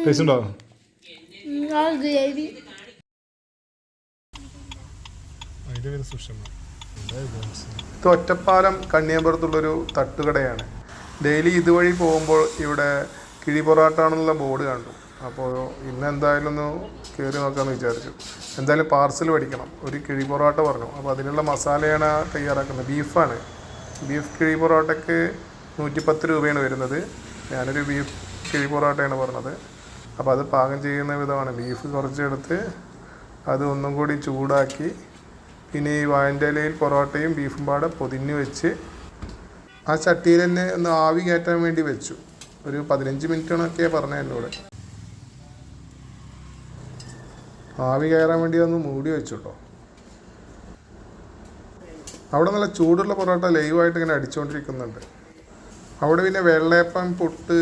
Taste ഉണ്ടോ? ഇത് Ottapalam കണ്ണിയമ്പുറത്തുള്ളൊരു തട്ടുകടയാണ്. Daily ഇതുവഴി പോകുമ്പോൾ ഇവിടെ കിഴി പൊറോട്ട ആണെന്നുള്ള ബോർഡ് കണ്ടു. അപ്പോൾ ഇന്ന് എന്തായാലും ഒന്ന് കയറി നോക്കാമെന്ന് വിചാരിച്ചു. എന്തായാലും പാർസൽ മേടിക്കണം. ഒരു കിഴി പൊറോട്ട പറഞ്ഞു. അപ്പോൾ അതിനുള്ള മസാലയാണ് തയ്യാറാക്കുന്നത്. ബീഫാണ്. ബീഫ് കിഴി പൊറോട്ടയ്ക്ക് 110 രൂപയാണ് വരുന്നത്. ഞാനൊരു ബീഫ് കിഴി പൊറോട്ടയാണ് പറഞ്ഞത്. അപ്പോൾ അത് പാകം ചെയ്യുന്ന വിധമാണ്. ബീഫ് കുറച്ചെടുത്ത് അത് ഒന്നും കൂടി ചൂടാക്കി പിന്നെ ഈ വാഴൻ്റെ ഇലയിൽ പൊറോട്ടയും ബീഫും പാടെ പൊതിഞ്ഞ് വെച്ച് ആ ചട്ടിയിൽ തന്നെ ഒന്ന് ആവി കയറ്റാൻ വേണ്ടി വെച്ചു. ഒരു 15 മിനിറ്റാണൊക്കെ പറഞ്ഞത് എന്നോട്. ആവി കയറാൻ വേണ്ടി ഒന്ന് മൂടി വെച്ചു കേട്ടോ. അവിടെ നല്ല ചൂടുള്ള പൊറോട്ട ലൈവായിട്ട് ഇങ്ങനെ അടിച്ചുകൊണ്ടിരിക്കുന്നുണ്ട്. അവിടെ പിന്നെ വെള്ളയപ്പം, പുട്ട്,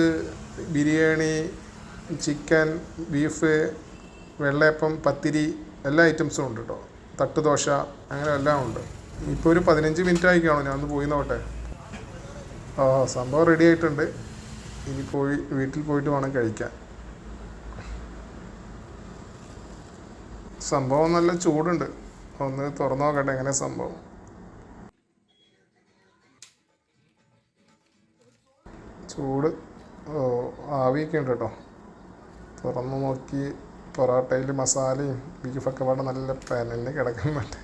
ബിരിയാണി, ചിക്കൻ, ബീഫ്, വെള്ളയപ്പം, പത്തിരി എല്ലാ ഐറ്റംസും ഉണ്ട് കേട്ടോ. തട്ടുദോശ അങ്ങനെ എല്ലാം ഉണ്ട്. ഇപ്പോൾ ഒരു 15 മിനിറ്റ് ആയിക്കാണോ, ഞാൻ ഒന്ന് പോയി നോട്ടെ. സംഭവം റെഡി ആയിട്ടുണ്ട്. ഇനി വീട്ടിൽ പോയിട്ട് വേണം കഴിക്കാൻ. സംഭവം നല്ല ചൂടുണ്ട്. ഒന്ന് തുറന്നു നോക്കട്ടെ എങ്ങനെ സംഭവം. ചൂട് ആവിയൊക്കെ ഉണ്ട് കേട്ടോ. തുറന്നു നോക്കി പൊറോട്ടയിൽ മസാലയും ബീഫൊക്കെ പാടെ നല്ല പാനലിൽ കിടക്കുന്നുണ്ട്.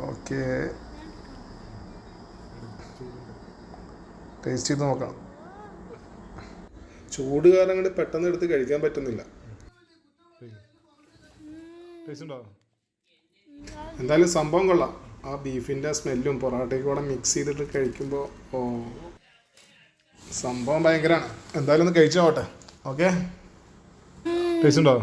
ഓക്കെ, ടേസ്റ്റ് ചെയ്ത് നോക്കാം. ചൂട് കാരണം കൊണ്ട് പെട്ടെന്ന് എടുത്ത് കഴിക്കാൻ പറ്റുന്നില്ല. എന്തായാലും സംഭവം കൊള്ളാം. ആ ബീഫിൻ്റെ സ്മെല്ലും പൊറോട്ടയ്ക്ക് കൂടെ മിക്സ് ചെയ്തിട്ട് കഴിക്കുമ്പോൾ സംഭവം ഭയങ്കരമാണ്. എന്തായാലും ഒന്ന് കഴിച്ചു നോട്ടെ. ഓക്കെ, ടേസ്റ്റ് ഉണ്ടോ?